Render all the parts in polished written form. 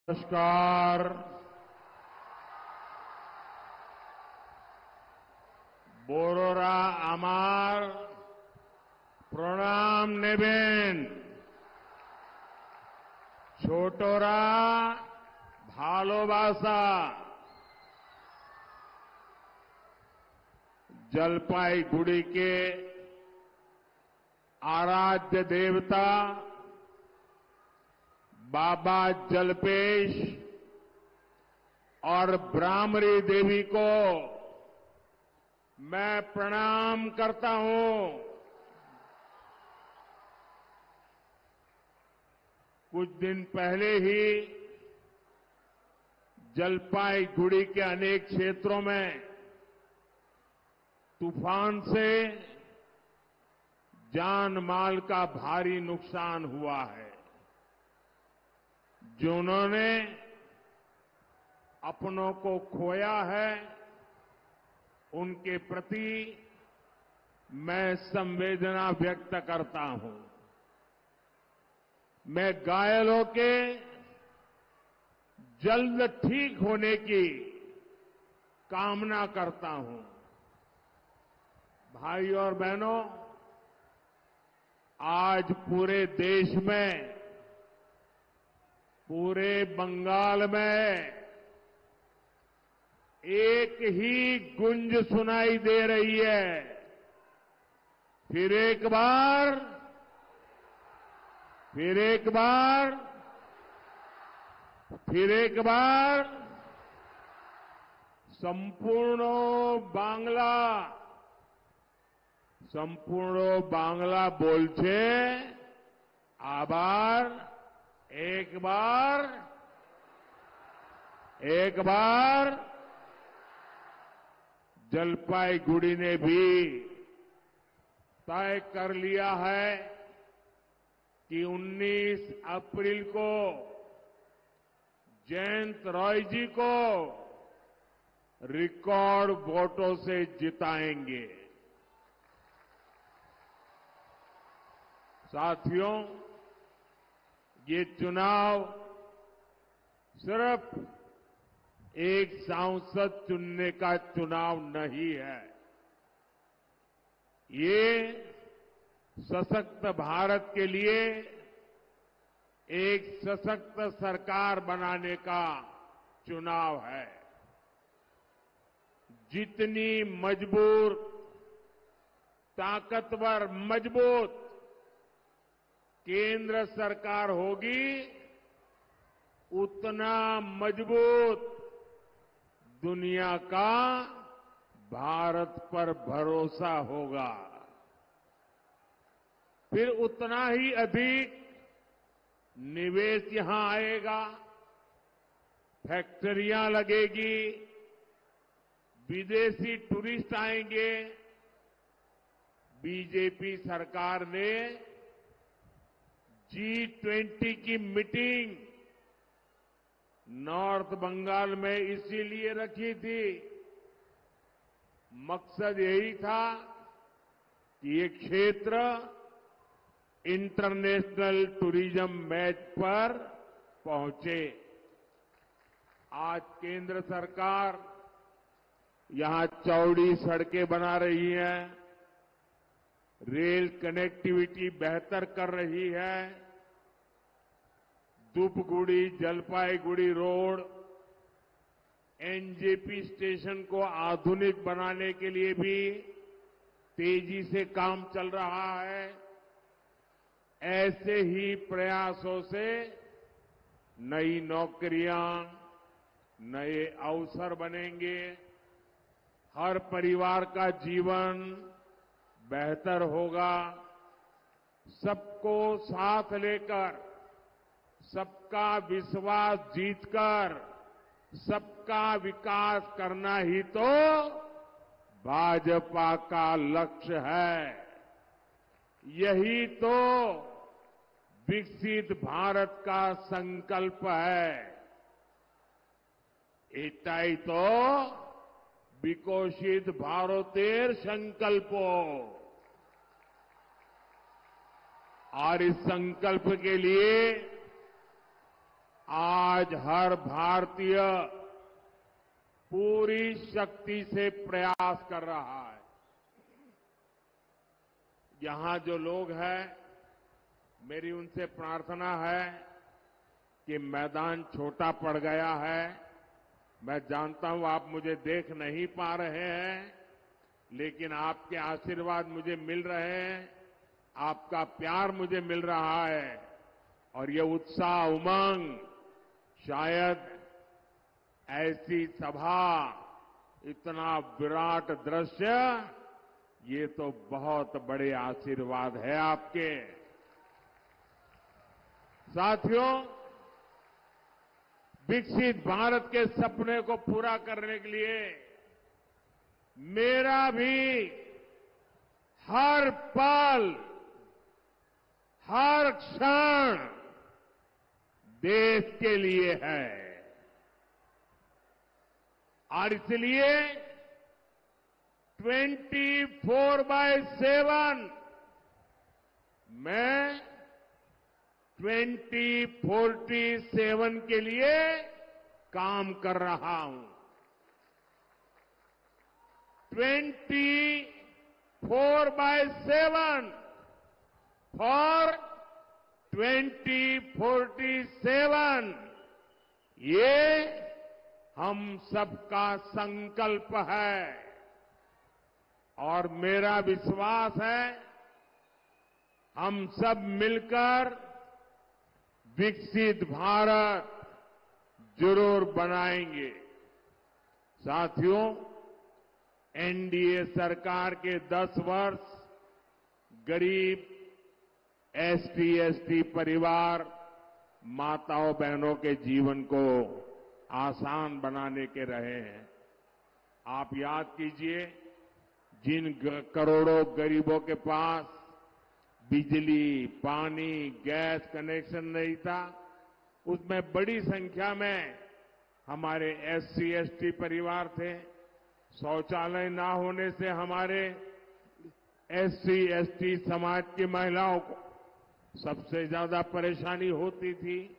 नमस्कार। बोरोरा आमार प्रणाम नेबेन छोटोरा भालोबासा जलपाईगुड़ी के आराध्य देवता बाबा जलपेश और ब्राह्मरी देवी को मैं प्रणाम करता हूं। कुछ दिन पहले ही जलपाईगुड़ी के अनेक क्षेत्रों में तूफान से जान माल का भारी नुकसान हुआ है। जिन्होंने अपनों को खोया है, उनके प्रति मैं संवेदना व्यक्त करता हूं। मैं घायलों के जल्द ठीक होने की कामना करता हूं। भाई और बहनों, आज पूरे देश में, पूरे बंगाल में एक ही गुंज सुनाई दे रही है। फिर एक बार, फिर एक बार, फिर एक बार संपूर्ण बांग्ला बोलছে आबार एक बार जलपाईगुड़ी ने भी तय कर लिया है कि 19 अप्रैल को जयंत रॉय जी को रिकॉर्ड वोटों से जिताएंगे। साथियों, ये चुनाव सिर्फ एक सांसद चुनने का चुनाव नहीं है। ये सशक्त भारत के लिए एक सशक्त सरकार बनाने का चुनाव है। जितनी ताकतवर, मजबूत केंद्र सरकार होगी, उतना मजबूत दुनिया का भारत पर भरोसा होगा। फिर उतना ही अधिक निवेश यहां आएगा, फैक्ट्रियां लगेगी, विदेशी टूरिस्ट आएंगे। बीजेपी सरकार ने G20 की मीटिंग नॉर्थ बंगाल में इसीलिए रखी थी। मकसद यही था कि ये क्षेत्र इंटरनेशनल टूरिज्म मैच पर पहुंचे। आज केंद्र सरकार यहां चौड़ी सड़कें बना रही है, रेल कनेक्टिविटी बेहतर कर रही है। Dhupguri Jalpaiguri road, NJP station को आधुनिक बनाने के लिए भी तेजी से काम चल रहा है। ऐसे ही प्रयासों से नई नौकरियां, नए अवसर बनेंगे। हर परिवार का जीवन बेहतर होगा। सबको साथ लेकर, सबका विश्वास जीतकर सबका विकास करना ही तो भाजपा का लक्ष्य है। यही तो विकसित भारत का संकल्प है। एटाई तो विकसित भारतेर संकल्प। और इस संकल्प के लिए आज हर भारतीय पूरी शक्ति से प्रयास कर रहा है। यहां जो लोग हैं, मेरी उनसे प्रार्थना है कि मैदान छोटा पड़ गया है। मैं जानता हूं आप मुझे देख नहीं पा रहे हैं, लेकिन आपके आशीर्वाद मुझे मिल रहे हैं, आपका प्यार मुझे मिल रहा है और ये उत्साह, उमंग, शायद ऐसी सभा, इतना विराट दृश्य, ये तो बहुत बड़े आशीर्वाद है आपके। साथियों, विकसित भारत के सपने को पूरा करने के लिए मेरा भी हर पल, हर क्षण देश के लिए है और इसलिए 24/7 मैं 2047 के लिए काम कर रहा हूं। 24/7 फॉर 2047 ये हम सबका संकल्प है और मेरा विश्वास है हम सब मिलकर विकसित भारत जरूर बनाएंगे। साथियों, एनडीए सरकार के 10 वर्ष गरीब एसटी, एसटी परिवार, माताओं बहनों के जीवन को आसान बनाने के रहे हैं। आप याद कीजिए, जिन करोड़ों गरीबों के पास बिजली, पानी, गैस कनेक्शन नहीं था, उसमें बड़ी संख्या में हमारे एससी, एसटी परिवार थे। शौचालय ना होने से हमारे एससी, एसटी समाज की महिलाओं को सबसे ज्यादा परेशानी होती थी।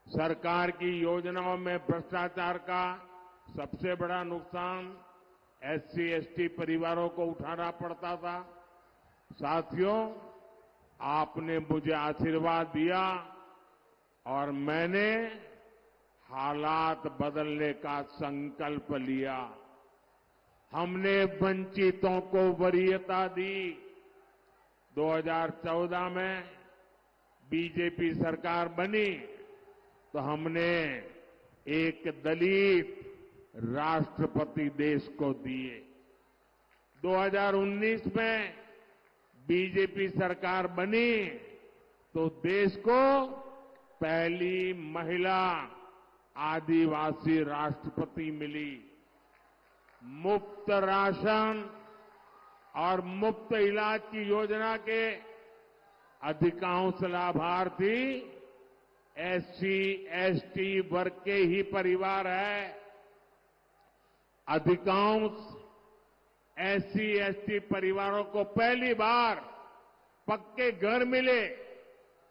सरकार की योजनाओं में भ्रष्टाचार का सबसे बड़ा नुकसान एससी, एसटी परिवारों को उठाना पड़ता था। साथियों, आपने मुझे आशीर्वाद दिया और मैंने हालात बदलने का संकल्प लिया। हमने वंचितों को वरीयता दी। 2014 में बीजेपी सरकार बनी तो हमने एक दलित राष्ट्रपति देश को दिए। 2019 में बीजेपी सरकार बनी तो देश को पहली महिला आदिवासी राष्ट्रपति मिली। मुफ्त राशन और मुफ्त इलाज की योजना के अधिकांश लाभार्थी एससी, एसटी वर्ग के ही परिवार है। अधिकांश एससी, एसटी परिवारों को पहली बार पक्के घर मिले,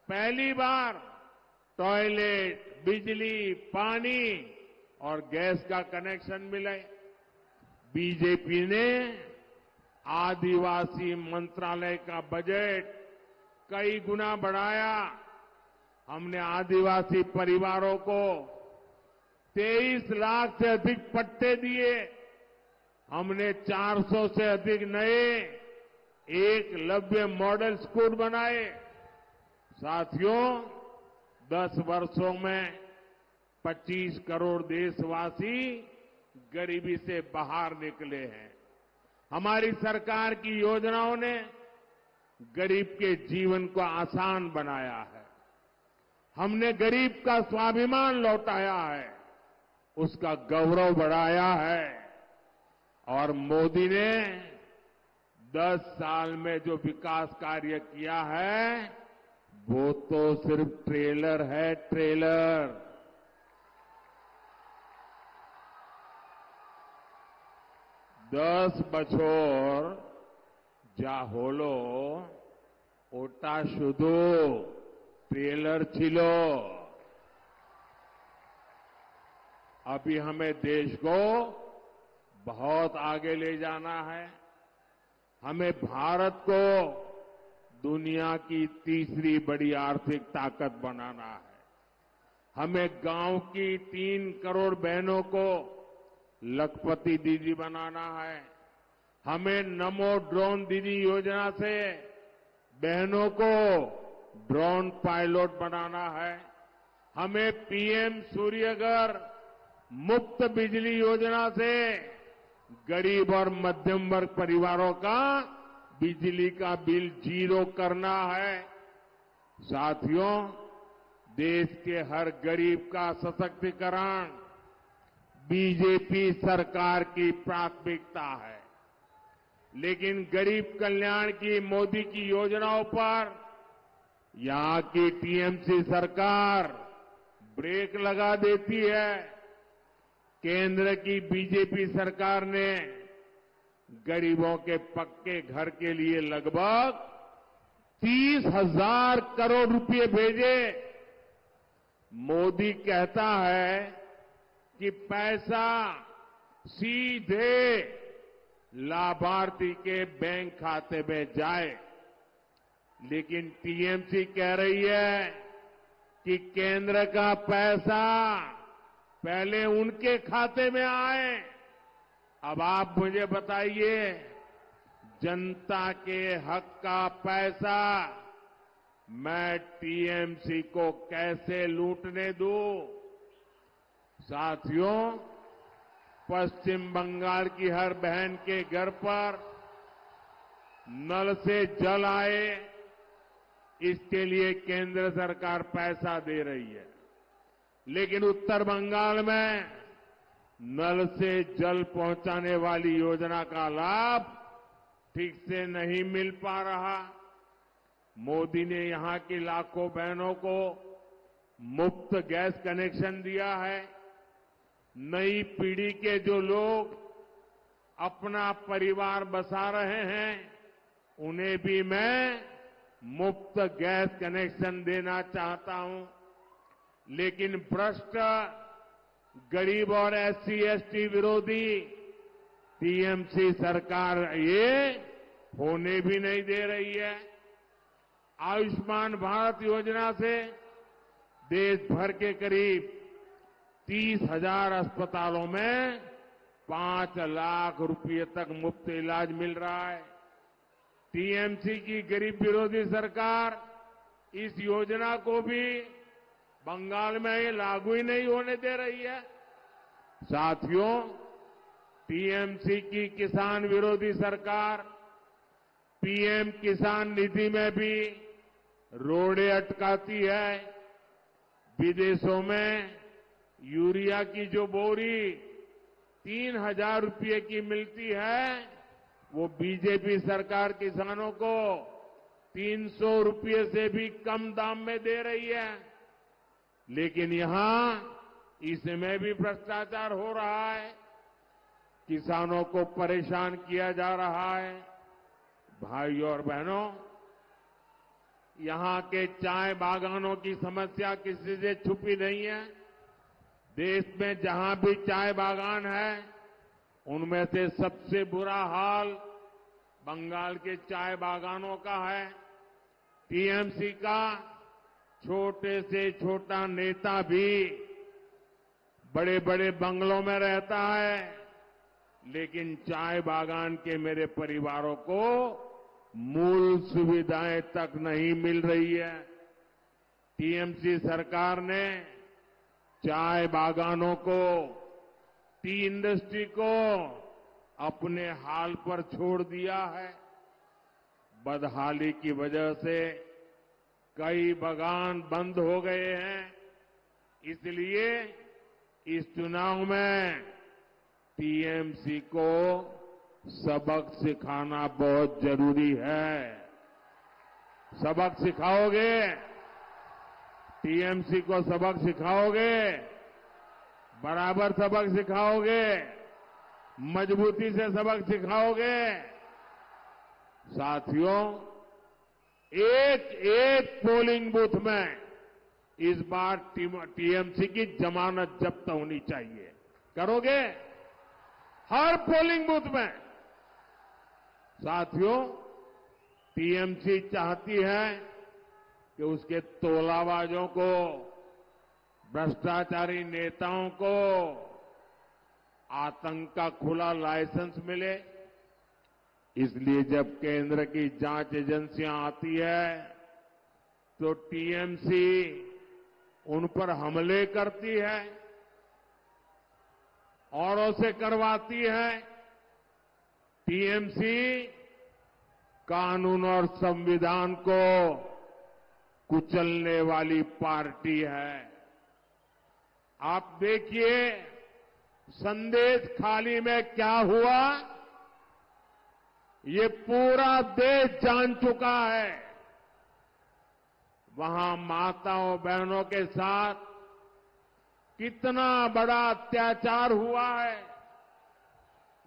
पहली बार टॉयलेट, बिजली, पानी और गैस का कनेक्शन मिले। बीजेपी ने आदिवासी मंत्रालय का बजट कई गुना बढ़ाया। हमने आदिवासी परिवारों को 23 लाख से अधिक पट्टे दिए। हमने 400 से अधिक नए एकलव्य मॉडल स्कूल बनाए। साथियों, 10 वर्षों में 25 करोड़ देशवासी गरीबी से बाहर निकले हैं। हमारी सरकार की योजनाओं ने गरीब के जीवन को आसान बनाया है। हमने गरीब का स्वाभिमान लौटाया है, उसका गौरव बढ़ाया है और मोदी ने 10 साल में जो विकास कार्य किया है वो तो सिर्फ ट्रेलर है, ट्रेलर। 10 বছর যা হলো ওটা শুধু ট্রেলার ছিল। अभी हमें देश को बहुत आगे ले जाना है। हमें भारत को दुनिया की तीसरी बड़ी आर्थिक ताकत बनाना है। हमें गांव की 3 करोड़ बहनों को लखपति दीदी बनाना है। हमें नमो ड्रोन दीदी योजना से बहनों को ड्रोन पायलट बनाना है। हमें पीएम सूर्यघर मुफ्त बिजली योजना से गरीब और मध्यम वर्ग परिवारों का बिजली का बिल 0 करना है। साथियों, देश के हर गरीब का सशक्तिकरण बीजेपी सरकार की प्राथमिकता है। लेकिन गरीब कल्याण की मोदी की योजनाओं पर यहां की टीएमसी सरकार ब्रेक लगा देती है। केंद्र की बीजेपी सरकार ने गरीबों के पक्के घर के लिए लगभग 30,000 करोड़ रुपए भेजे। मोदी कहता है कि पैसा सीधे लाभार्थी के बैंक खाते में जाए, लेकिन टीएमसी कह रही है कि केंद्र का पैसा पहले उनके खाते में आए। अब आप मुझे बताइए, जनता के हक का पैसा मैं टीएमसी को कैसे लूटने दूं? साथियों, पश्चिम बंगाल की हर बहन के घर पर नल से जल आए, इसके लिए केंद्र सरकार पैसा दे रही है। लेकिन उत्तर बंगाल में नल से जल पहुंचाने वाली योजना का लाभ ठीक से नहीं मिल पा रहा। मोदी ने यहां की लाखों बहनों को मुफ्त गैस कनेक्शन दिया है। नई पीढ़ी के जो लोग अपना परिवार बसा रहे हैं, उन्हें भी मैं मुफ्त गैस कनेक्शन देना चाहता हूं। लेकिन भ्रष्ट, गरीब और एससी एसटी विरोधी टीएमसी सरकार ये होने भी नहीं दे रही है। आयुष्मान भारत योजना से देश भर के करीब 30,000 अस्पतालों में 5 लाख रुपए तक मुफ्त इलाज मिल रहा है। टीएमसी की गरीब विरोधी सरकार इस योजना को भी बंगाल में ये लागू ही नहीं होने दे रही है। साथियों, टीएमसी की किसान विरोधी सरकार पीएम किसान निधि में भी रोड़े अटकाती है। विदेशों में यूरिया की जो बोरी 3,000 रुपये की मिलती है, वो बीजेपी सरकार किसानों को 300 रुपये से भी कम दाम में दे रही है। लेकिन यहां इसमें भी भ्रष्टाचार हो रहा है, किसानों को परेशान किया जा रहा है। भाइयों और बहनों, यहां के चाय बागानों की समस्या किसी से छुपी नहीं है। देश में जहां भी चाय बागान है, उनमें से सबसे बुरा हाल बंगाल के चाय बागानों का है। टीएमसी का छोटे से छोटा नेता भी बड़े बड़े बंगलों में रहता है, लेकिन चाय बागान के मेरे परिवारों को मूल सुविधाएं तक नहीं मिल रही है। टीएमसी सरकार ने चाय बागानों को, टी इंडस्ट्री को अपने हाल पर छोड़ दिया है। बदहाली की वजह से कई बागान बंद हो गए हैं। इसलिए इस चुनाव में टीएमसी को सबक सिखाना बहुत जरूरी है। सबक सिखाओगे? टीएमसी को सबक सिखाओगे? बराबर सबक सिखाओगे? मजबूती से सबक सिखाओगे? साथियों, एक एक पोलिंग बूथ में इस बार टीएमसी की जमानत जब्त होनी चाहिए। करोगे? हर पोलिंग बूथ में। साथियों, टीएमसी चाहती है कि उसके तोलाबाजों को, भ्रष्टाचारी नेताओं को आतंक का खुला लाइसेंस मिले। इसलिए जब केंद्र की जांच एजेंसियां आती है तो टीएमसी उन पर हमले करती है, औरों से करवाती है। टीएमसी कानून और संविधान को कुचलने वाली पार्टी है। आप देखिए संदेश खाली में क्या हुआ, ये पूरा देश जान चुका है। वहां माताओं बहनों के साथ कितना बड़ा अत्याचार हुआ है,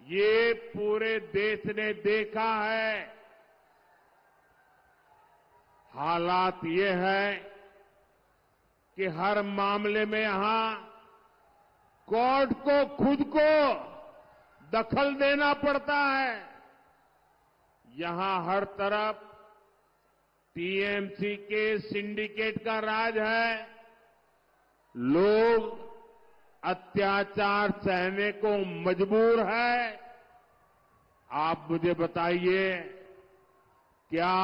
ये पूरे देश ने देखा है। हालात ये है कि हर मामले में यहां कोर्ट को खुद को दखल देना पड़ता है। यहां हर तरफ टीएमसी के सिंडिकेट का राज है। लोग अत्याचार सहने को मजबूर है। आप मुझे बताइए, क्या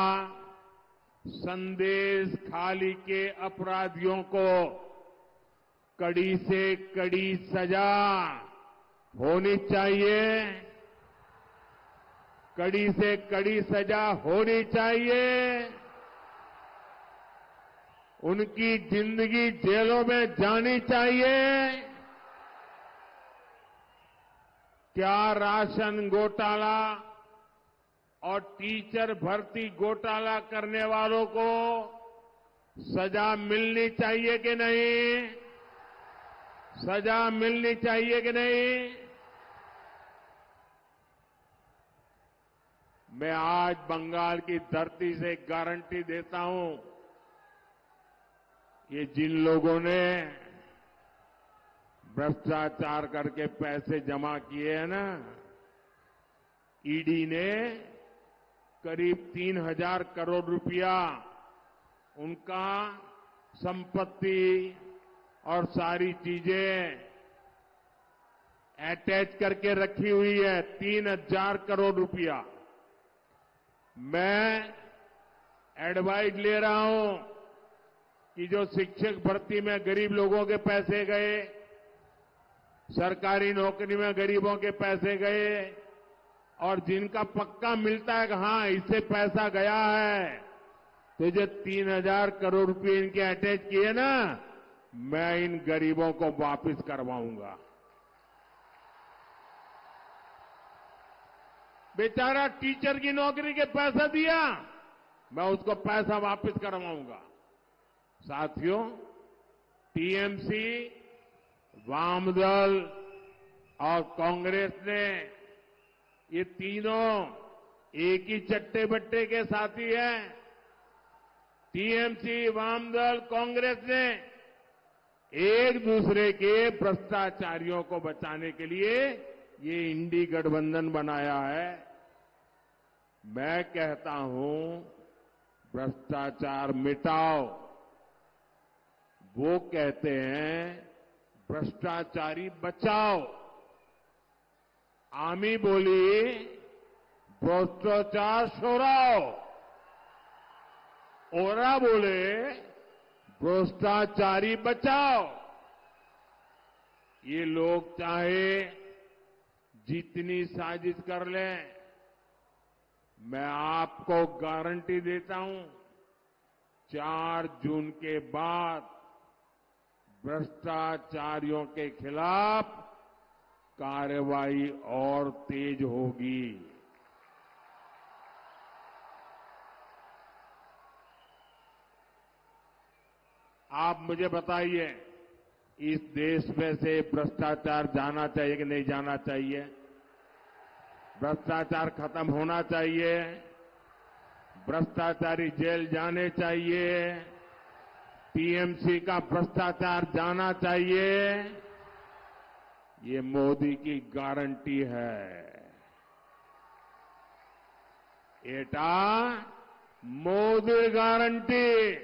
संदेश खाली के अपराधियों को कड़ी से कड़ी सजा होनी चाहिए? कड़ी से कड़ी सजा होनी चाहिए। उनकी जिंदगी जेलों में जानी चाहिए। क्या राशन घोटाला और टीचर भर्ती घोटाला करने वालों को सजा मिलनी चाहिए कि नहीं? सजा मिलनी चाहिए कि नहीं? मैं आज बंगाल की धरती से गारंटी देता हूं, ये जिन लोगों ने भ्रष्टाचार करके पैसे जमा किए हैं ना, ईडी ने करीब 3,000 करोड़ रुपया उनका संपत्ति और सारी चीजें अटैच करके रखी हुई है। 3,000 करोड़ रुपया। मैं एडवाइस ले रहा हूं कि जो शिक्षक भर्ती में गरीब लोगों के पैसे गए, सरकारी नौकरी में गरीबों के पैसे गए, और जिनका पक्का मिलता है कि हां इससे पैसा गया है, तो जो 3,000 करोड़ रुपए इनके अटैच किए ना, मैं इन गरीबों को वापस करवाऊंगा। बेचारा टीचर की नौकरी के पैसा दिया, मैं उसको पैसा वापस करवाऊंगा। साथियों, टीएमसी, वामदल और कांग्रेस ने, ये तीनों एक ही चट्टे बट्टे के साथी हैं। टीएमसी, वामदल, कांग्रेस ने एक दूसरे के भ्रष्टाचारियों को बचाने के लिए ये इंडी गठबंधन बनाया है। मैं कहता हूं, भ्रष्टाचार मिटाओ। वो कहते हैं भ्रष्टाचारी बचाओ। आमी बोली भ्रष्टाचार छोड़ाओ, ओरा बोले भ्रष्टाचारी बचाओ। ये लोग चाहे जितनी साजिश कर लें, मैं आपको गारंटी देता हूं, 4 जून के बाद भ्रष्टाचारियों के खिलाफ कार्रवाई और तेज होगी। आप मुझे बताइए, इस देश में से भ्रष्टाचार जाना चाहिए कि नहीं जाना चाहिए? भ्रष्टाचार खत्म होना चाहिए। भ्रष्टाचारी जेल जाने चाहिए। टीएमसी का भ्रष्टाचार जाना चाहिए। ये मोदी की गारंटी है। एटा मोदी गारंटी।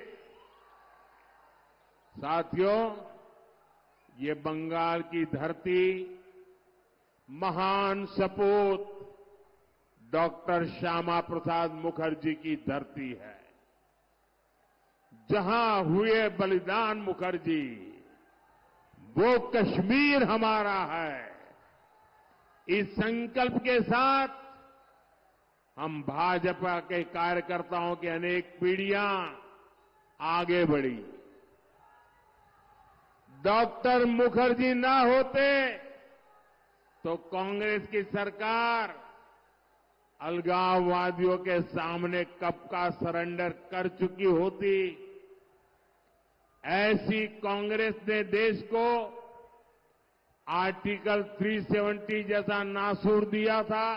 साथियों, ये बंगाल की धरती महान सपूत डॉक्टर श्यामा प्रसाद मुखर्जी की धरती है। जहां हुए बलिदान मुखर्जी, वो कश्मीर हमारा है। इस संकल्प के साथ हम भाजपा के कार्यकर्ताओं की अनेक पीढ़ियां आगे बढ़ी। डॉक्टर मुखर्जी ना होते तो कांग्रेस की सरकार अलगाववादियों के सामने कब का सरेंडर कर चुकी होती। ऐसी कांग्रेस ने देश को आर्टिकल 370 जैसा नासूर दिया था।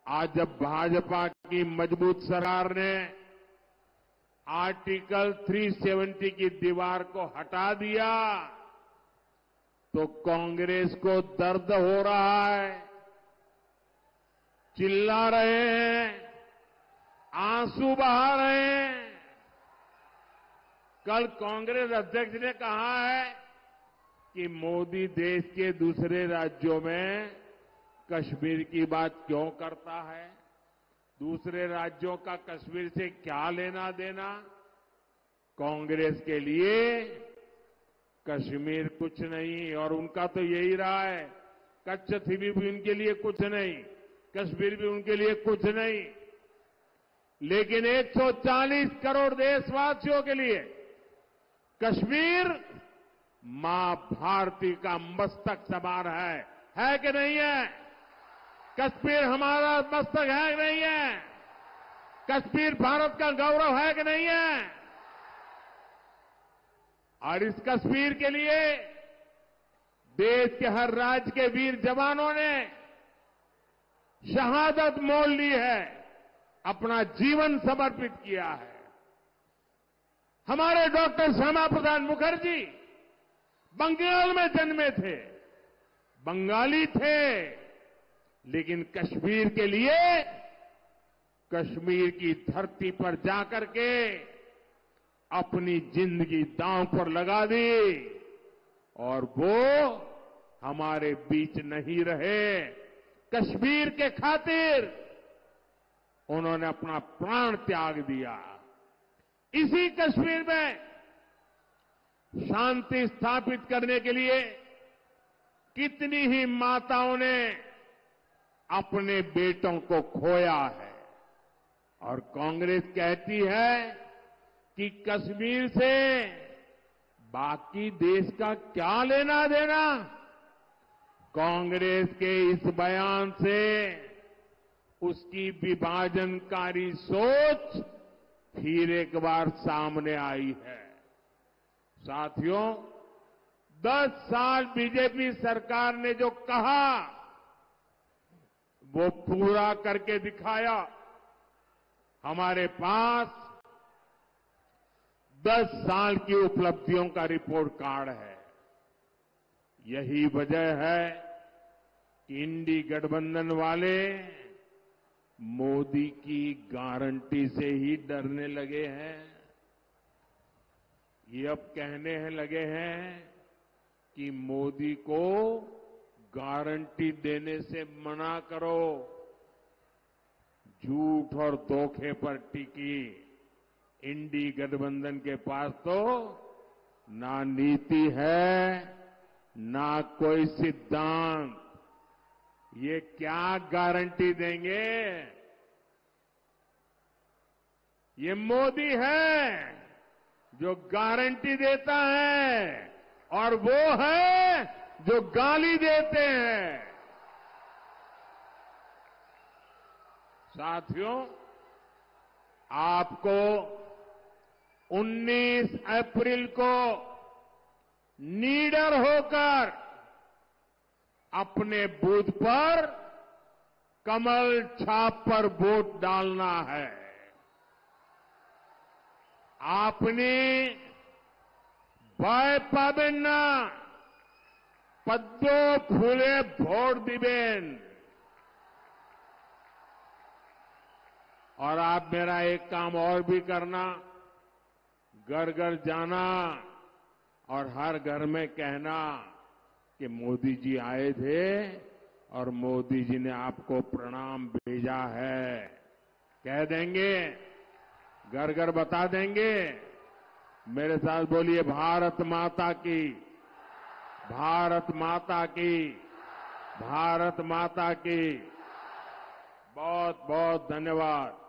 आज जब भाजपा की मजबूत सरकार ने आर्टिकल 370 की दीवार को हटा दिया तो कांग्रेस को दर्द हो रहा है। चिल्ला रहे हैं, आंसू बहा रहे हैं। कल कांग्रेस अध्यक्ष ने कहा है कि मोदी देश के दूसरे राज्यों में कश्मीर की बात क्यों करता है। दूसरे राज्यों का कश्मीर से क्या लेना देना। कांग्रेस के लिए कश्मीर कुछ नहीं, और उनका तो यही रहा है। कच्छथीवी भी उनके लिए कुछ नहीं, कश्मीर भी उनके लिए कुछ नहीं। लेकिन 140 करोड़ देशवासियों के लिए कश्मीर मां भारती का मस्तक समान है कि नहीं है। कश्मीर हमारा मस्तक है कि नहीं है। कश्मीर भारत का गौरव है कि नहीं है। और इस कश्मीर के लिए देश के हर राज्य के वीर जवानों ने शहादत मोल ली है, अपना जीवन समर्पित किया है। हमारे डॉक्टर श्यामा प्रसाद मुखर्जी बंगाल में जन्मे थे, बंगाली थे, लेकिन कश्मीर के लिए कश्मीर की धरती पर जाकर के अपनी जिंदगी दांव पर लगा दी और वो हमारे बीच नहीं रहे। कश्मीर के खातिर उन्होंने अपना प्राण त्याग दिया। इसी कश्मीर में शांति स्थापित करने के लिए कितनी ही माताओं ने अपने बेटों को खोया है। और कांग्रेस कहती है कि कश्मीर से बाकी देश का क्या लेना देना। कांग्रेस के इस बयान से उसकी विभाजनकारी सोच फिर एक बार सामने आई है। साथियों, 10 साल बीजेपी सरकार ने जो कहा वो पूरा करके दिखाया। हमारे पास 10 साल की उपलब्धियों का रिपोर्ट कार्ड है। यही वजह है कि इंडी गठबंधन वाले मोदी की गारंटी से ही डरने लगे हैं। ये अब कहने लगे हैं कि मोदी को गारंटी देने से मना करो। झूठ और धोखे पर टिकी इंडी गठबंधन के पास तो ना नीति है, ना कोई सिद्धांत। ये क्या गारंटी देंगे। ये मोदी है जो गारंटी देता है, और वो है जो गाली देते हैं। साथियों, आपको 19 अप्रैल को नीडर होकर अपने बूथ पर कमल छाप पर वोट डालना है। आपने भय पाबेन ना, पद्मो फूले भोट दिबेन। और आप मेरा एक काम और भी करना, घर घर जाना और हर घर में कहना कि मोदी जी आए थे और मोदी जी ने आपको प्रणाम भेजा है। कह देंगे, घर घर बता देंगे। मेरे साथ बोलिए, भारत माता की, भारत माता की, भारत माता की। बहुत बहुत धन्यवाद।